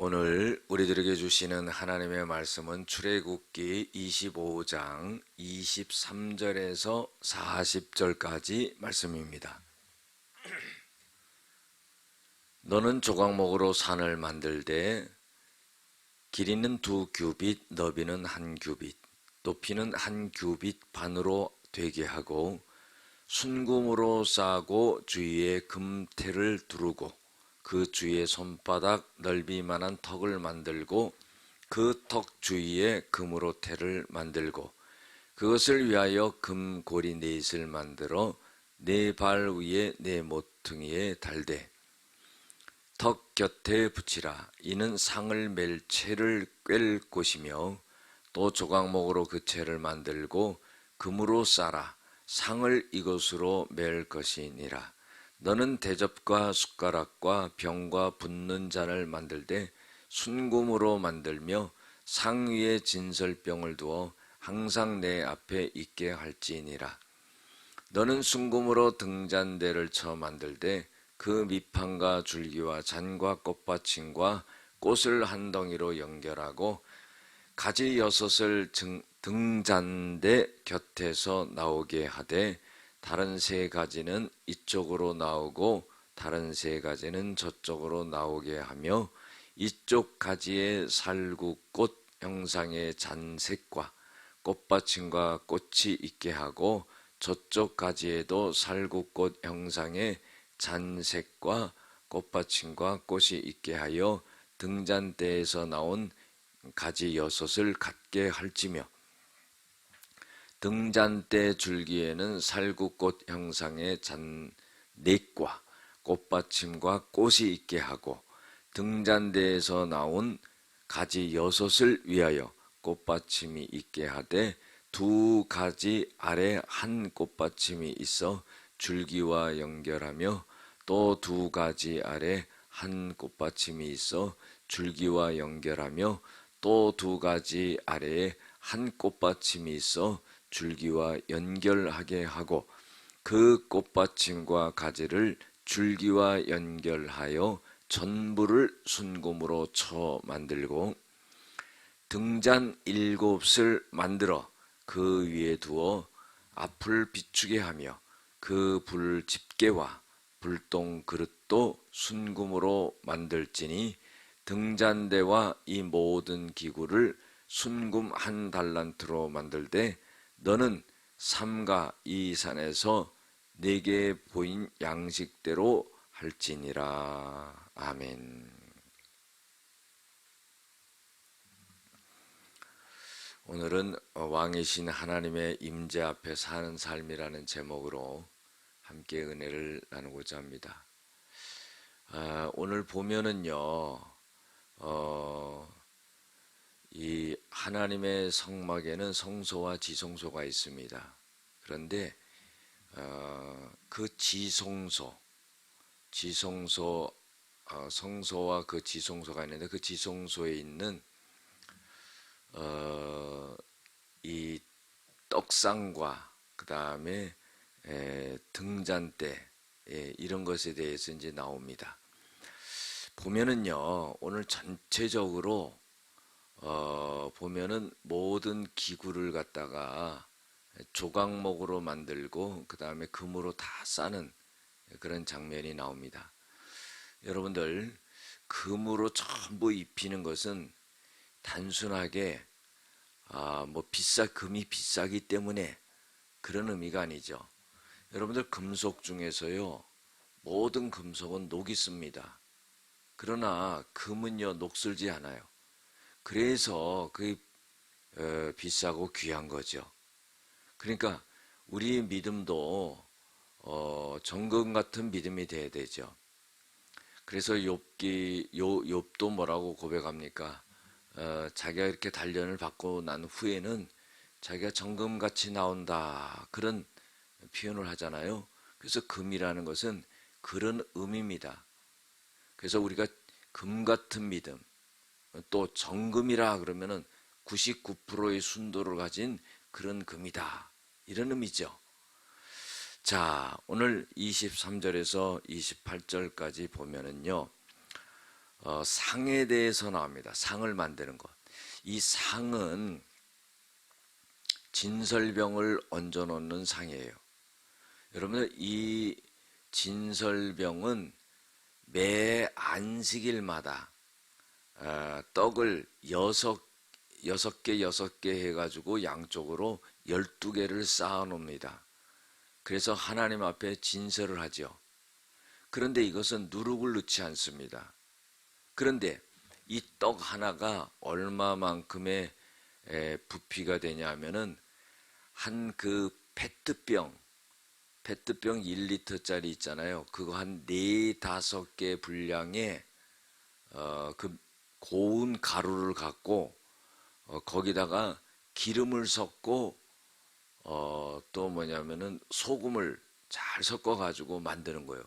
오늘 우리들에게 주시는 하나님의 말씀은 출애굽기 25장 23절에서 40절까지 말씀입니다. 너는 조각목으로 산을 만들되 길이는 2규빗, 너비는 1규빗, 높이는 1규빗 반으로 되게 하고 순금으로 싸고 주위에 금테를 두르고 그 주위에 손바닥 넓이만한 턱을 만들고 그 턱 주위에 금으로 테를 만들고 그것을 위하여 금고리 넷을 만들어 네 발 위에 네 모퉁이에 달되 턱 곁에 붙이라. 이는 상을 맬 채를 꿰를 곳이며 또 조각목으로 그 채를 만들고 금으로 싸라. 상을 이것으로 맬 것이니라. 너는 대접과 숟가락과 병과 붓는 잔을 만들되 순금으로 만들며 상 위에 진설병을 두어 항상 내 앞에 있게 할지니라. 너는 순금으로 등잔대를 쳐 만들되 그 밑판과 줄기와 잔과 꽃받침과 꽃을 한 덩이로 연결하고 가지 6을 등잔대 곁에서 나오게 하되 다른 3가지는 이쪽으로 나오고 다른 3가지는 저쪽으로 나오게 하며 이쪽 가지에 살구꽃 형상의 잔색과 꽃받침과 꽃이 있게 하고 저쪽 가지에도 살구꽃 형상의 잔색과 꽃받침과 꽃이 있게 하여 등잔대에서 나온 가지 6을 갖게 할지며 등잔대 줄기에는 살구꽃 형상의 잔넷과 꽃받침과 꽃이 있게 하고 등잔대에서 나온 가지 6을 위하여 꽃받침이 있게 하되 2가지 아래 한 꽃받침이 있어 줄기와 연결하며 또 2가지 아래 한 꽃받침이 있어 줄기와 연결하며 또 2가지 아래에 한 꽃받침이 있어 줄기와 연결하게 하고 그 꽃받침과 가지를 줄기와 연결하여 전부를 순금으로 쳐 만들고 등잔 7을 만들어 그 위에 두어 앞을 비추게 하며 그 불 집게와 불똥 그릇도 순금으로 만들지니 등잔대와 이 모든 기구를 순금 1달란트로 만들되 너는 삼가 이 산에서 내게 보인 양식대로 할지니라. 아멘. 오늘은 왕이신 하나님의 임재 앞에 사는 삶이라는 제목으로 함께 은혜를 나누고자 합니다. 오늘 보면은요, 이 하나님의 성막에는 성소와 지성소가 있습니다. 그런데 그 성소와 그 지성소가 있는데 그 지성소에 있는 이 떡상과 그 다음에 등잔대 이런 것에 대해서 이제 나옵니다. 보면은요, 오늘 전체적으로 보면은 모든 기구를 갖다가 조각목으로 만들고 그 다음에 금으로 다 싸는 그런 장면이 나옵니다. 여러분들, 금으로 전부 입히는 것은 단순하게 금이 비싸기 때문에 그런 의미가 아니죠. 여러분들, 금속 중에서요, 모든 금속은 녹이 씁니다. 그러나 금은요, 녹슬지 않아요. 그래서 그게 비싸고 귀한 거죠. 그러니까 우리 믿음도 정금 같은 믿음이 돼야 되죠. 그래서 욥도 뭐라고 고백합니까? 자기가 이렇게 단련을 받고 난 후에는 자기가 정금같이 나온다, 그런 표현을 하잖아요. 그래서 금이라는 것은 그런 의미입니다. 그래서 우리가 금 같은 믿음, 또 정금이라 그러면은 99%의 순도를 가진 그런 금이다, 이런 의미죠. 자, 오늘 23절에서 28절까지 보면은요, 상에 대해서 나옵니다. 상을 만드는 것. 이 상은 진설병을 얹어 놓는 상이에요. 여러분들, 이 진설병은 매 안식일마다 떡을 여섯 개 해가지고 양쪽으로 12개를 쌓아 놓습니다. 그래서 하나님 앞에 진설을 하죠. 그런데 이것은 누룩을 넣지 않습니다. 그런데 이 떡 하나가 얼마만큼의 부피가 되냐 하면은 한 그 페트병 1리터짜리 있잖아요. 그거 한 4-5개 분량의 그 고운 가루를 갖고 거기다가 기름을 섞고 또 뭐냐면은 소금을 잘 섞어 가지고 만드는 거예요.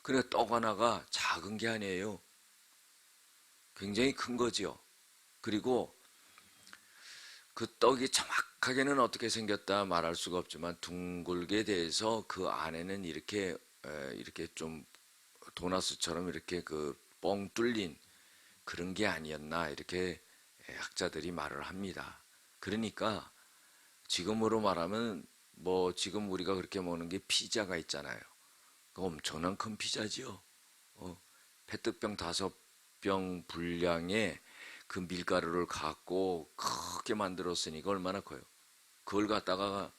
그러니까 떡 하나가 작은 게 아니에요. 굉장히 큰 거지요. 그리고 그 떡이 정확하게는 어떻게 생겼다 말할 수가 없지만 둥글게 돼서 그 안에는 이렇게 좀 도나스처럼 이렇게 그 뻥 뚫린 그런 게 아니었나 이렇게 학자들이 말을 합니다. 그러니까 지금으로 말하면 뭐 지금 우리가 그렇게 먹는 게 피자가 있잖아요. 그 엄청난 큰 피자지요. 페트병 5병 분량의 그 밀가루를 갖고 크게 만들었으니까 얼마나 커요. 그걸 갖다가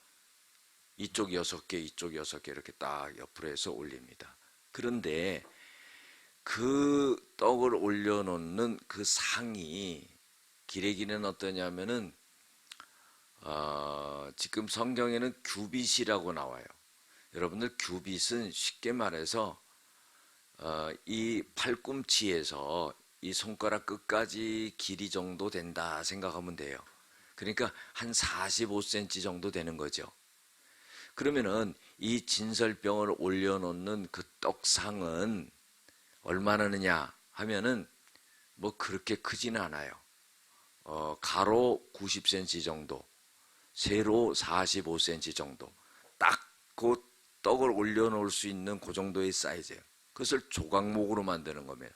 이쪽 6개, 이쪽 6개 이렇게 딱 옆으로 해서 올립니다. 그런데 그 떡을 올려놓는 그 상이 기레기는 어떠냐면은 지금 성경에는 규빗이라고 나와요. 여러분들 규빗은 쉽게 말해서 이 팔꿈치에서 이 손가락 끝까지 길이 정도 된다 생각하면 돼요. 그러니까 한 45cm 정도 되는 거죠. 그러면은 이 진설병을 올려놓는 그 떡상은 얼마나 느냐 하면은 뭐 그렇게 크지는 않아요. 가로 90cm 정도, 세로 45cm 정도. 딱 그 떡을 올려놓을 수 있는 그 정도의 사이즈예요. 그것을 조각목으로 만드는 겁니다.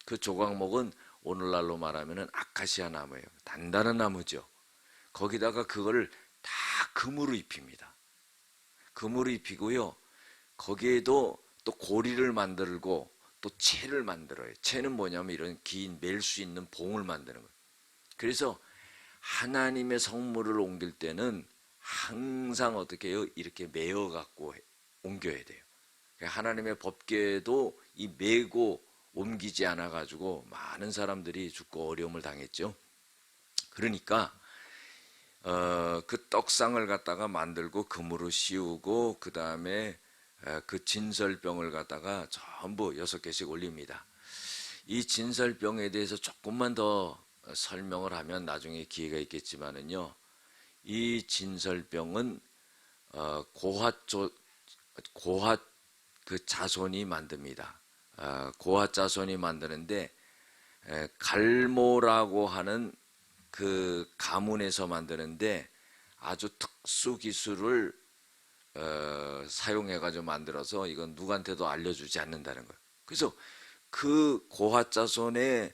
그 조각목은 오늘날로 말하면 아카시아 나무예요. 단단한 나무죠. 거기다가 그거를 다 금으로 입힙니다. 금으로 입히고요. 거기에도 또 고리를 만들고 또 채를 만들어요. 채는 뭐냐면 이런 긴 멜 수 있는 봉을 만드는 거예요. 그래서 하나님의 성물을 옮길 때는 항상 어떻게 해요? 이렇게 매어 갖고 옮겨야 돼요. 하나님의 법궤도 이 메고 옮기지 않아 가지고 많은 사람들이 죽고 어려움을 당했죠. 그러니까 그 떡상을 갖다가 만들고 금으로 씌우고 그 다음에 그 진설병을 갖다가 전부 6개씩 올립니다. 이 진설병에 대해서 조금만 더 설명을 하면 나중에 기회가 있겠지만은요. 이 진설병은 고핫 그 자손이 만듭니다. 고핫 자손이 만드는데 갈모라고 하는 그 가문에서 만드는데 아주 특수 기술을 사용해가지고 만들어서 이건 누구한테도 알려주지 않는다는 거예요. 그래서 그 고핫 자손의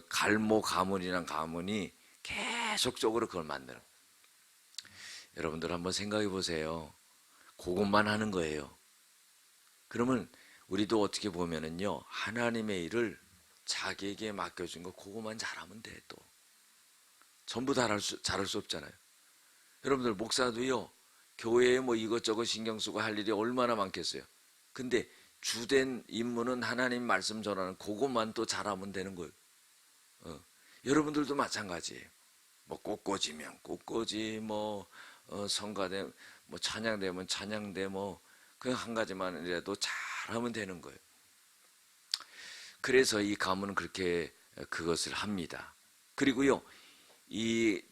갈모 가문이란 가문이 계속적으로 그걸 만드는 거예요. 여러분들 한번 생각해 보세요. 그것만 하는 거예요. 그러면 우리도 어떻게 보면은요, 하나님의 일을 자기에게 맡겨준 거 그것만 잘하면 돼. 또 전부 잘할 수 없잖아요. 여러분들 목사도요, 교회에 뭐 이것저것 신경 쓰고 할 일이 얼마나 많겠어요. 근데 주된 임무는 하나님 말씀 전하는 그것만 또 잘하면 되는 거예요. 여러분들도 마찬가지예요. 뭐 꽃꽂이면 꽃꽂이, 뭐 성가대, 뭐 찬양대면 찬양대, 뭐 그냥 한 가지만이라도 잘하면 되는 거예요. 그래서 이 가문은 그렇게 그것을 합니다. 그리고요, 이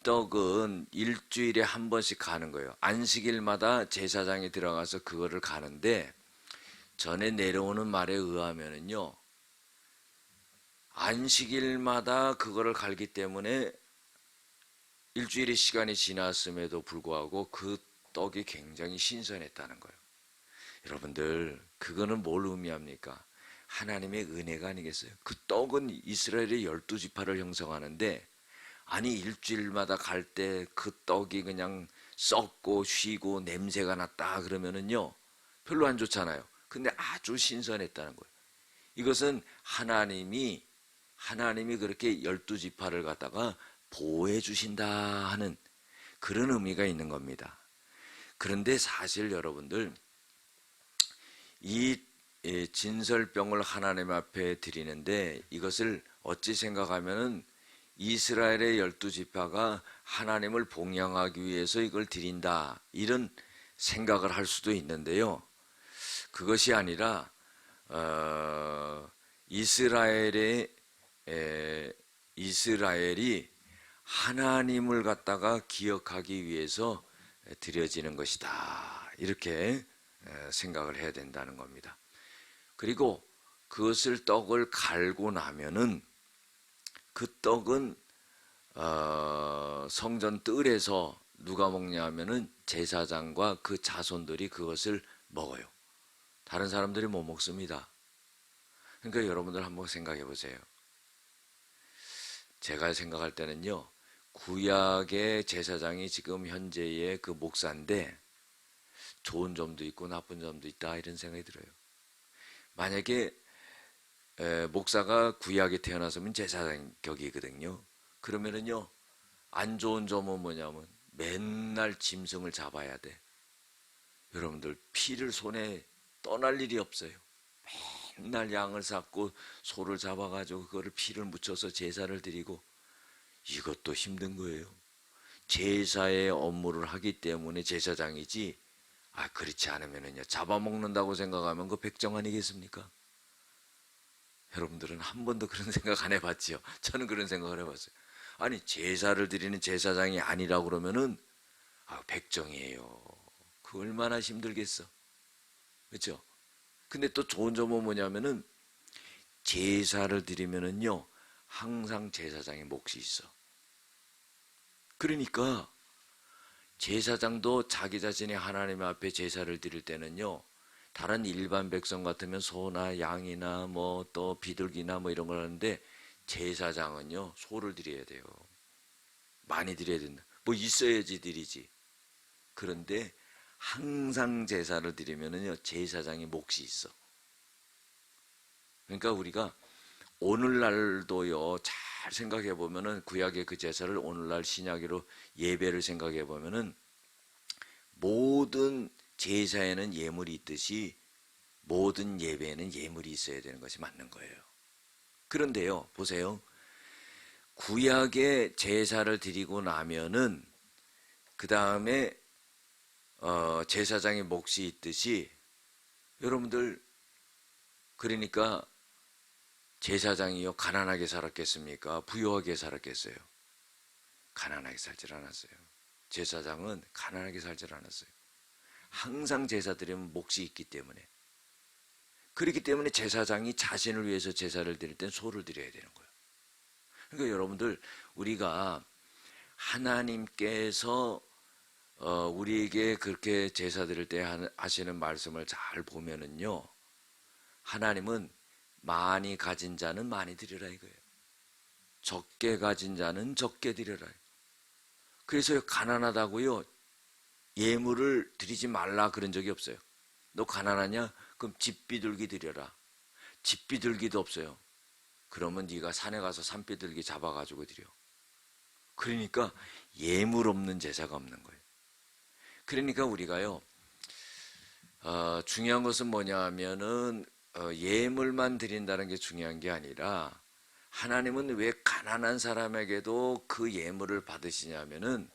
떡은 일주일에 한 번씩 가는 거예요. 안식일마다 제사장이 들어가서 그거를 가는데, 전에 내려오는 말에 의하면은요, 안식일마다 그거를 갈기 때문에 일주일의 시간이 지났음에도 불구하고 그 떡이 굉장히 신선했다는 거예요. 여러분들, 그거는 뭘 의미합니까? 하나님의 은혜가 아니겠어요? 그 떡은 이스라엘의 12지파를 형성하는데, 아니 일주일마다 갈 때 그 떡이 그냥 썩고 쉬고 냄새가 났다 그러면은요 별로 안 좋잖아요. 근데 아주 신선했다는 거예요. 이것은 하나님이 그렇게 12지파를 갖다가 보호해 주신다 하는 그런 의미가 있는 겁니다. 그런데 사실 여러분들, 이 진설병을 하나님 앞에 드리는데 이것을 어찌 생각하면은 이스라엘의 12지파가 하나님을 봉양하기 위해서 이걸 드린다, 이런 생각을 할 수도 있는데요. 그것이 아니라 이스라엘이 하나님을 갖다가 기억하기 위해서 드려지는 것이다, 이렇게 생각을 해야 된다는 겁니다. 그리고 그것을 떡을 갈고 나면은 그 떡은 성전 뜰에서 누가 먹냐 하면은 제사장과 그 자손들이 그것을 먹어요. 다른 사람들이 못 먹습니다. 그러니까 여러분들 한번 생각해 보세요. 제가 생각할 때는요, 구약의 제사장이 지금 현재의 그 목사인데 좋은 점도 있고 나쁜 점도 있다, 이런 생각이 들어요. 만약에 목사가 구약에 태어났으면 제사장 격이거든요. 그러면은요, 안 좋은 점은 뭐냐면 맨날 짐승을 잡아야 돼. 여러분들, 피를 손에 떠날 일이 없어요. 맨날 양을 잡고 소를 잡아가지고 그거를 피를 묻혀서 제사를 드리고, 이것도 힘든 거예요. 제사의 업무를 하기 때문에 제사장이지, 그렇지 않으면은요, 잡아먹는다고 생각하면 그 백정 아니겠습니까? 여러분들은 한 번도 그런 생각 안 해봤지요? 저는 그런 생각을 해봤어요. 아니, 제사를 드리는 제사장이 아니라고 그러면은 백정이에요. 그 얼마나 힘들겠어. 그렇죠? 근데 또 좋은 점은 뭐냐면은 제사를 드리면은요 항상 제사장의 몫이 있어. 그러니까 제사장도 자기 자신이 하나님 앞에 제사를 드릴 때는요, 다른 일반 백성 같으면 소나 양이나 뭐 또 비둘기나 뭐 이런 걸 하는데, 제사장은요 소를 드려야 돼요. 많이 드려야 된다. 뭐 있어야지 드리지. 그런데 항상 제사를 드리면은요 제사장이 몫이 있어. 그러니까 우리가 오늘날도요 잘 생각해 보면은 구약의 그 제사를 오늘날 신약으로 예배를 생각해 보면은 모든 제사에는 예물이 있듯이 모든 예배에는 예물이 있어야 되는 것이 맞는 거예요. 그런데요, 보세요. 구약의 제사를 드리고 나면은 그 다음에 제사장의 몫이 있듯이, 여러분들, 그러니까 제사장이요 가난하게 살았겠습니까? 부유하게 살았겠어요? 가난하게 살질 않았어요. 제사장은 가난하게 살질 않았어요. 항상 제사 드리면 몫이 있기 때문에. 그렇기 때문에 제사장이 자신을 위해서 제사를 드릴 땐 소를 드려야 되는 거예요. 그러니까 여러분들, 우리가 하나님께서 우리에게 그렇게 제사 드릴 때 하시는 말씀을 잘 보면은요, 하나님은 많이 가진 자는 많이 드리라 이거예요. 적게 가진 자는 적게 드리라. 그래서 가난하다고요 예물을 드리지 말라 그런 적이 없어요. 너 가난하냐? 그럼 집비둘기 드려라. 집비둘기도 없어요. 그러면 네가 산에 가서 산비둘기 잡아가지고 드려. 그러니까 예물 없는 제사가 없는 거예요. 그러니까 우리가요 중요한 것은 뭐냐 하면은 예물만 드린다는 게 중요한 게 아니라, 하나님은 왜 가난한 사람에게도 그 예물을 받으시냐면은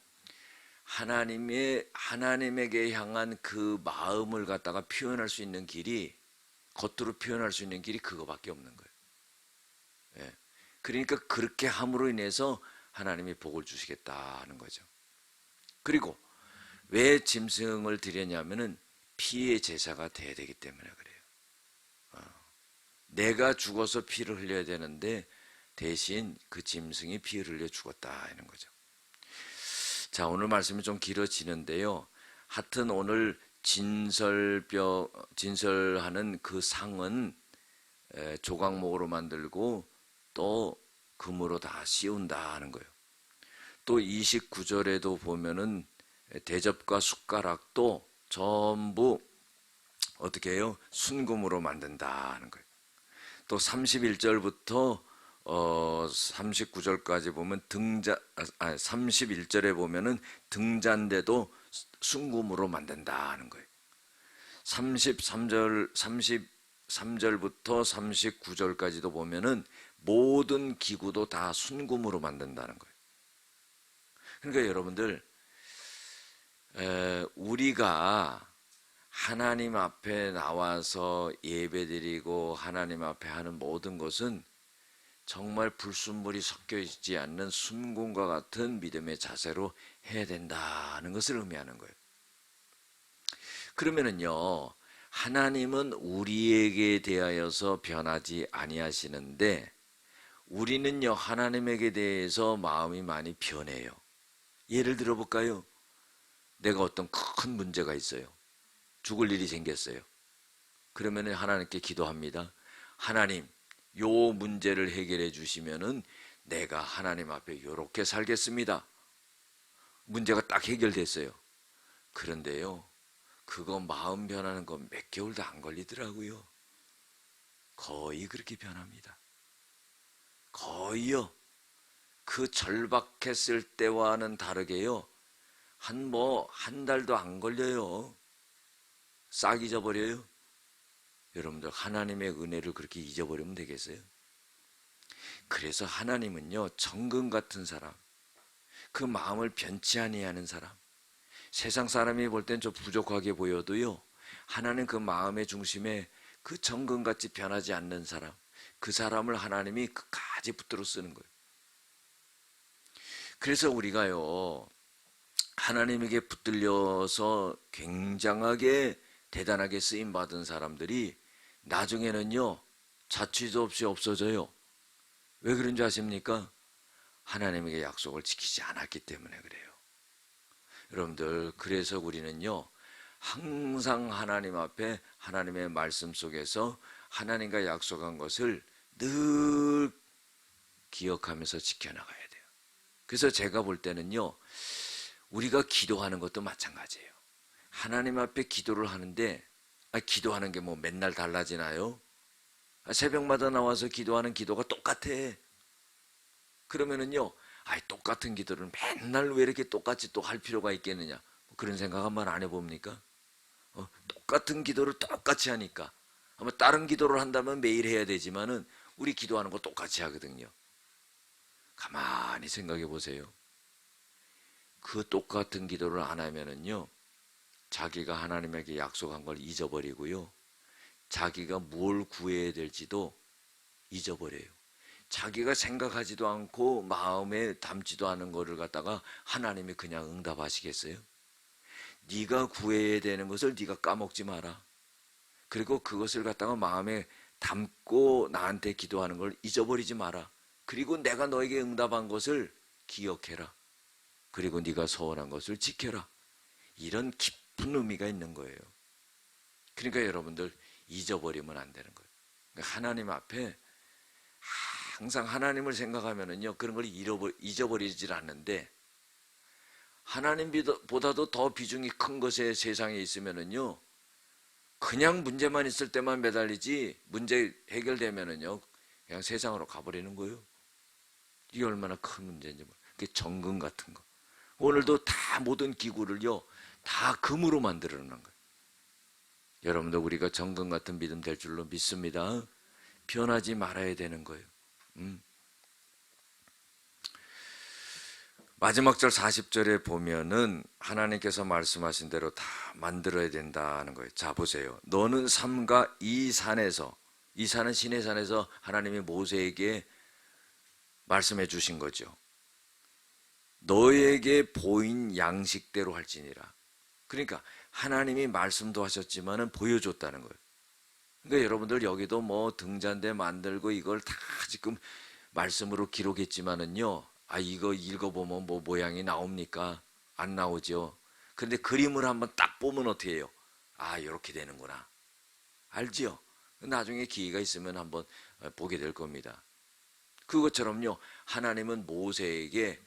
하나님에게 향한 그 마음을 갖다가 표현할 수 있는 길이, 겉으로 표현할 수 있는 길이 그거밖에 없는 거예요. 예. 그러니까 그렇게 함으로 인해서 하나님이 복을 주시겠다 하는 거죠. 그리고 왜 짐승을 드렸냐면은 피의 제사가 돼야 되기 때문에 그래요. 내가 죽어서 피를 흘려야 되는데 대신 그 짐승이 피를 흘려 죽었다 하는 거죠. 자, 오늘 말씀이 좀 길어지는데요. 하여튼 오늘 진설하는 그 상은 조각목으로 만들고 또 금으로 다 씌운다 하는 거예요. 또 29절에도 보면은 대접과 숟가락도 전부 어떻게 해요? 순금으로 만든다 하는 거예요. 또 31절부터 39절까지 보면 31절에 보면은 등잔대도 순금으로 만든다 하는 거예요. 33절부터 39절까지도 보면은 모든 기구도 다 순금으로 만든다는 거예요. 그러니까 여러분들, 우리가 하나님 앞에 나와서 예배드리고 하나님 앞에 하는 모든 것은 정말 불순물이 섞여 있지 않는 순금과 같은 믿음의 자세로 해야 된다는 것을 의미하는 거예요. 그러면은요, 하나님은 우리에게 대하여서 변하지 아니하시는데 우리는요, 하나님에게 대해서 마음이 많이 변해요. 예를 들어 볼까요? 내가 어떤 큰 문제가 있어요. 죽을 일이 생겼어요. 그러면 하나님께 기도합니다. 하나님, 요 문제를 해결해 주시면은 내가 하나님 앞에 요렇게 살겠습니다. 문제가 딱 해결됐어요. 그런데요, 그거 마음 변하는 거 몇 개월도 안 걸리더라고요. 거의 그렇게 변합니다. 거의요. 그 절박했을 때와는 다르게요. 한 달도 안 걸려요. 싹 잊어버려요. 여러분들, 하나님의 은혜를 그렇게 잊어버리면 되겠어요? 그래서 하나님은요, 정금 같은 사람, 그 마음을 변치 아니하는 사람, 세상 사람이 볼 땐 좀 부족하게 보여도요, 하나님 그 마음의 중심에 그 정금같이 변하지 않는 사람, 그 사람을 하나님이 끝까지 붙들어 쓰는 거예요. 그래서 우리가요, 하나님에게 붙들려서 굉장하게 대단하게 쓰임받은 사람들이 나중에는요, 자취도 없이 없어져요. 왜 그런 줄 아십니까? 하나님에게 약속을 지키지 않았기 때문에 그래요. 여러분들, 그래서 우리는요, 항상 하나님 앞에 하나님의 말씀 속에서 하나님과 약속한 것을 늘 기억하면서 지켜나가야 돼요. 그래서 제가 볼 때는요, 우리가 기도하는 것도 마찬가지예요. 하나님 앞에 기도를 하는데, 기도하는 게 뭐 맨날 달라지나요? 새벽마다 나와서 기도하는 기도가 똑같아. 그러면은요, 똑같은 기도를 맨날 왜 이렇게 똑같이 또 할 필요가 있겠느냐? 그런 생각 한번 안 해봅니까? 똑같은 기도를 똑같이 하니까. 아마 다른 기도를 한다면 매일 해야 되지만은 우리 기도하는 거 똑같이 하거든요. 가만히 생각해 보세요. 그 똑같은 기도를 안 하면은요, 자기가 하나님에게 약속한 걸 잊어버리고요, 자기가 뭘 구해야 될지도 잊어버려요. 자기가 생각하지도 않고 마음에 담지도 않은 거를 갖다가 하나님이 그냥 응답하시겠어요? 네가 구해야 되는 것을 네가 까먹지 마라. 그리고 그것을 갖다가 마음에 담고 나한테 기도하는 걸 잊어버리지 마라. 그리고 내가 너에게 응답한 것을 기억해라. 그리고 네가 소원한 것을 지켜라. 이런 깊은 의미가 있는 거예요. 그러니까 여러분들, 잊어버리면 안 되는 거예요. 그러니까 하나님 앞에 항상 하나님을 생각하면은요, 그런 걸 잊어버리질 않는데, 하나님보다도 더 비중이 큰 것에 세상에 있으면은요, 그냥 문제만 있을 때만 매달리지, 문제 해결되면은요, 그냥 세상으로 가버리는 거예요. 이게 얼마나 큰 문제인지. 그게 정금 같은 거. 오늘도 다 모든 기구를요, 다 금으로 만들어 놓는 거예요. 여러분들, 우리가 정금 같은 믿음 될 줄로 믿습니다. 변하지 말아야 되는 거예요. 마지막 절 40절에 보면은 하나님께서 말씀하신 대로 다 만들어야 된다는 거예요. 자, 보세요. 너는 삼가 이 산에서, 이 산은 신의 산에서 하나님이 모세에게 말씀해 주신 거죠. 너에게 보인 양식대로 할지니라. 그러니까 하나님이 말씀도 하셨지만은 보여줬다는 거예요. 그러니까 여러분들, 여기도 뭐 등잔대 만들고 이걸 다 지금 말씀으로 기록했지만은요, 이거 읽어보면 뭐 모양이 나옵니까? 안 나오죠. 그런데 그림을 한번 딱 보면 어떻게 해요? 이렇게 되는구나. 알지요? 나중에 기회가 있으면 한번 보게 될 겁니다. 그것처럼요, 하나님은 모세에게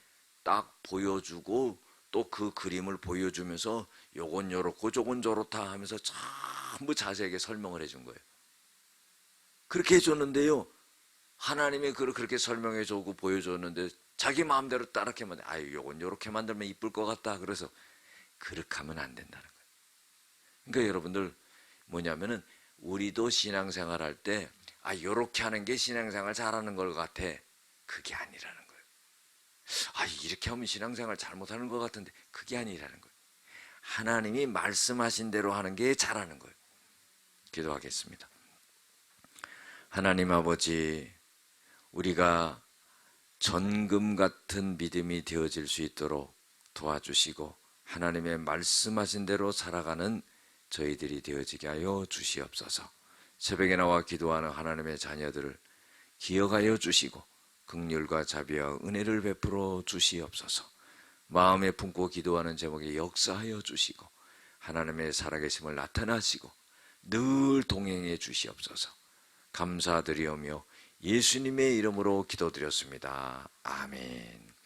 딱 보여주고 또 그 그림을 보여주면서 요건 요렇고 저건 저렇다 하면서 전부 자세하게 설명을 해준 거예요. 그렇게 해줬는데요, 하나님이 그렇게 설명해 주고 보여줬는데 자기 마음대로 따라게 만들, 아유 요건 요렇게 만들면 이쁠 것 같다. 그래서 그렇게 하면 안 된다는 거예요. 그러니까 여러분들 뭐냐면은 우리도 신앙생활 할 때 요렇게 하는 게 신앙생활 잘하는 것 같아. 그게 아니라는 거예요. 이렇게 하면 신앙생활 잘못하는 것 같은데 그게 아니라는 거예요. 하나님이 말씀하신 대로 하는 게 잘하는 거예요. 기도하겠습니다. 하나님 아버지, 우리가 전금 같은 믿음이 되어질 수 있도록 도와주시고 하나님의 말씀하신 대로 살아가는 저희들이 되어지게 하여 주시옵소서. 새벽에 나와 기도하는 하나님의 자녀들을 기억하여 주시고 긍휼과 자비와 은혜를 베풀어 주시옵소서. 마음에 품고 기도하는 제목에 역사하여 주시고 하나님의 살아계심을 나타나시고 늘 동행해 주시옵소서. 감사드리오며 예수님의 이름으로 기도드렸습니다. 아멘.